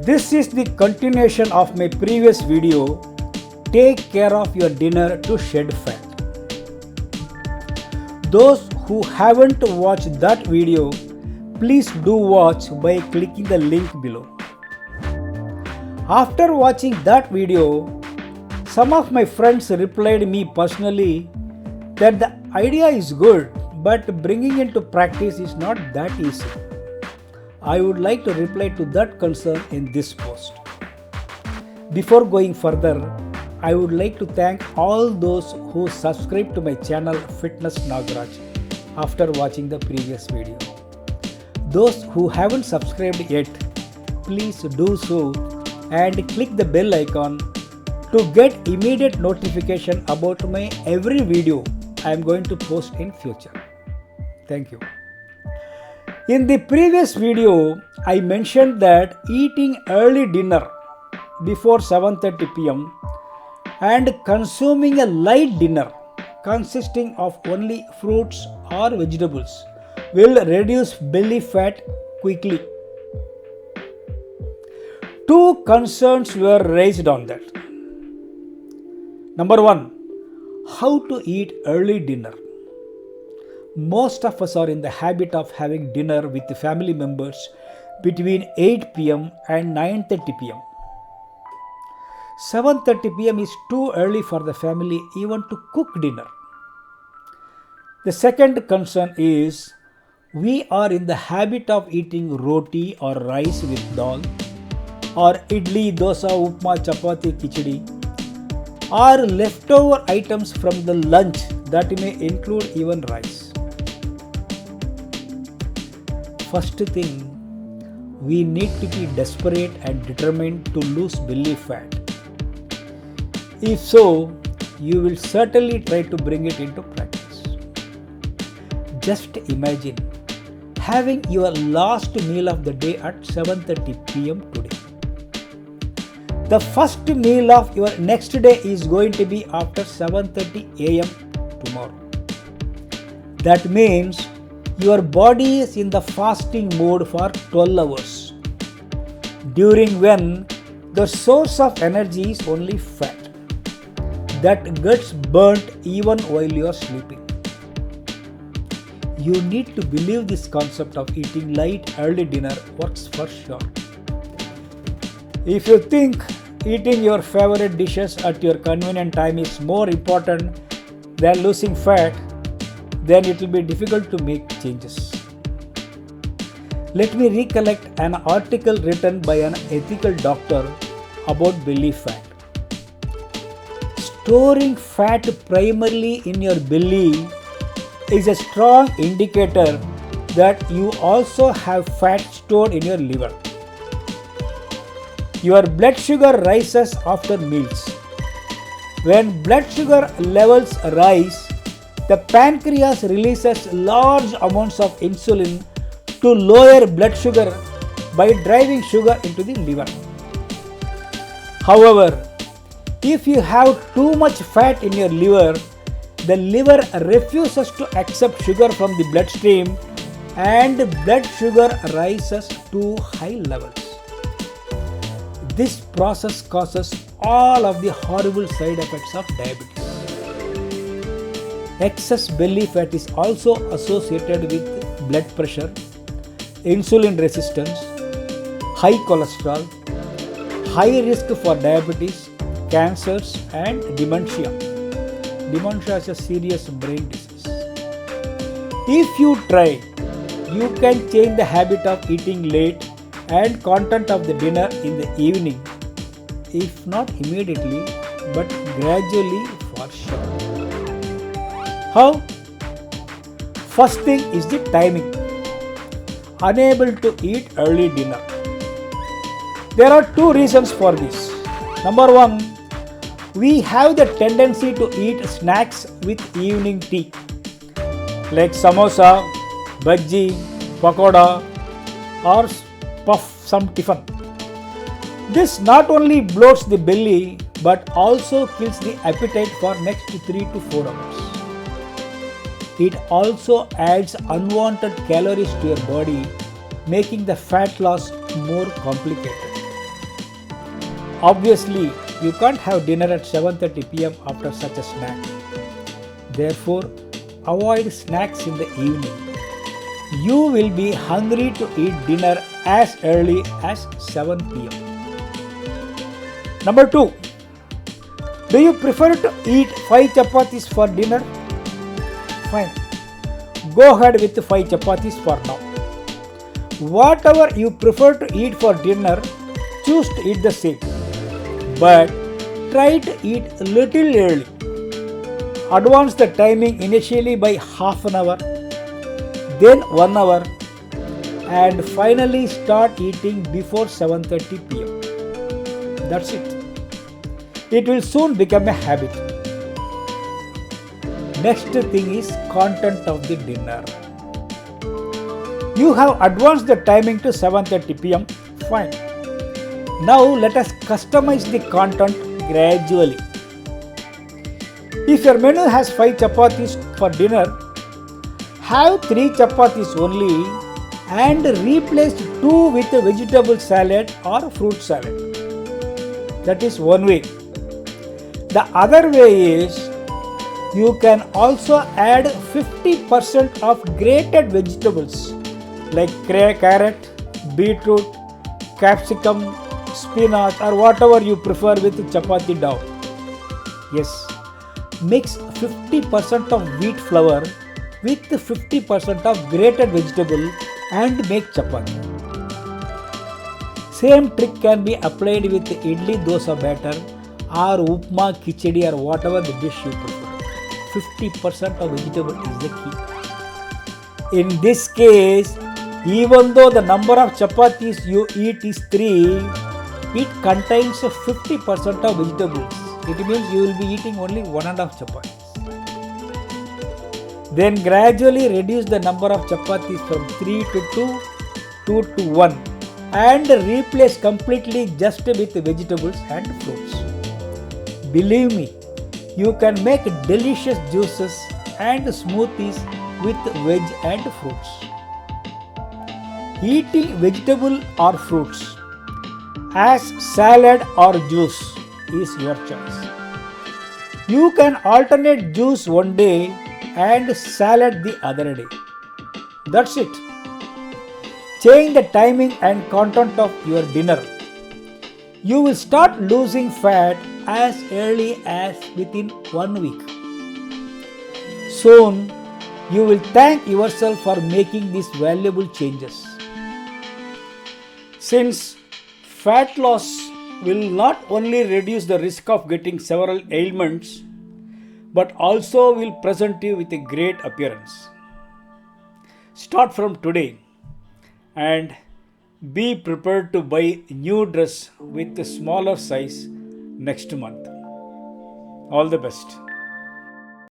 This is the continuation of my previous video, Take care of your dinner to shed fat. Those who haven't watched that video, please do watch by clicking the link below. After watching that video, some of my friends replied me personally that the idea is good, but bringing into practice is not that easy. I would like to reply to that concern in this post. Before going further, I would like to thank all those who subscribed to my channel Fitness Nagaraj after watching the previous video. Those who haven't subscribed yet, please do so and click the bell icon to get immediate notification about my every video I am going to post in future. Thank you. In the previous video, I mentioned that eating early dinner before 7:30 p.m. and consuming a light dinner consisting of only fruits or vegetables will reduce belly fat quickly. Two concerns were raised on that. Number one, how to eat early dinner. Most of us are in the habit of having dinner with the family members between 8 p.m. and 9:30 p.m. 7:30 p.m. is too early for the family even to cook dinner. The second concern is we are in the habit of eating roti or rice with dal, or idli, dosa, upma, chapati, khichdi, or leftover items from the lunch that may include even rice. First thing, we need to be desperate and determined to lose belly fat. If so, you will certainly try to bring it into practice. Just imagine having your last meal of the day at 7:30 p.m. today. The first meal of your next day is going to be after 7:30 a.m. tomorrow. That means your body is in the fasting mode for 12 hours, during when the source of energy is only fat that gets burnt even while you are sleeping. You need to believe this concept of eating light early dinner works for sure. If you think eating your favorite dishes at your convenient time is more important than losing fat, then it will be difficult to make changes. Let me recollect an article written by an ethical doctor about belly fat. Storing fat primarily in your belly is a strong indicator that you also have fat stored in your liver. Your blood sugar rises after meals. When blood sugar levels rise, the pancreas releases large amounts of insulin to lower blood sugar by driving sugar into the liver. However, if you have too much fat in your liver, the liver refuses to accept sugar from the bloodstream and blood sugar rises to high levels. This process causes all of the horrible side effects of diabetes. Excess belly fat is also associated with blood pressure, insulin resistance, high cholesterol, high risk for diabetes, cancers, and dementia. Dementia is a serious brain disease. If you try, you can change the habit of eating late and content of the dinner in the evening, if not immediately, but gradually for sure. How? First thing is the timing. Unable to eat early dinner. There are two reasons for this. Number one, we have the tendency to eat snacks with evening tea, like samosa, bhaji, pakoda, or puff some tiffin. This not only bloats the belly but also kills the appetite for next 3 to 4 hours. It also adds unwanted calories to your body, making the fat loss more complicated. Obviously, you can't have dinner at 7:30 p.m. after such a snack. Therefore, avoid snacks in the evening. You will be hungry to eat dinner as early as 7 p.m. Number 2. Do you prefer to eat 5 chapatis for dinner? Fine. Go ahead with 5 chapatis for now. Whatever you prefer to eat for dinner, choose to eat the same. But try to eat a little early. Advance the timing initially by half an hour, then 1 hour, and finally start eating before 7:30 p.m. That's it. It will soon become a habit. Next thing is content of the dinner. You have advanced the timing to 7:30 p.m. Fine. Now let us customize the content gradually. If your menu has 5 chapatis for dinner, have 3 chapatis only and replace 2 with a vegetable salad or fruit salad. That is one way. The other way is you can also add 50% of grated vegetables like carrot, beetroot, capsicum, spinach or whatever you prefer with chapati dough. Yes, mix 50% of wheat flour with 50% of grated vegetable and make chapati. Same trick can be applied with idli dosa batter or upma, khichdi or whatever the dish you prefer. 50% of vegetable is the key. In this case, even though the number of chapatis you eat is 3, it contains 50% of vegetables. It means you will be eating only 1.5 chapatis. Then gradually reduce the number of chapatis from 3 to 2 to 1 and replace completely just with vegetables and fruits. Believe me, you can make delicious juices and smoothies with veg and fruits. Eating vegetable or fruits as salad or juice is your choice. You can alternate juice one day and salad the other day. That's it. Change the timing and content of your dinner. You will start losing fat as early as within 1 week. Soon, you will thank yourself for making these valuable changes. Since fat loss will not only reduce the risk of getting several ailments, but also will present you with a great appearance. Start from today and be prepared to buy new dress with a smaller size next month. All the best.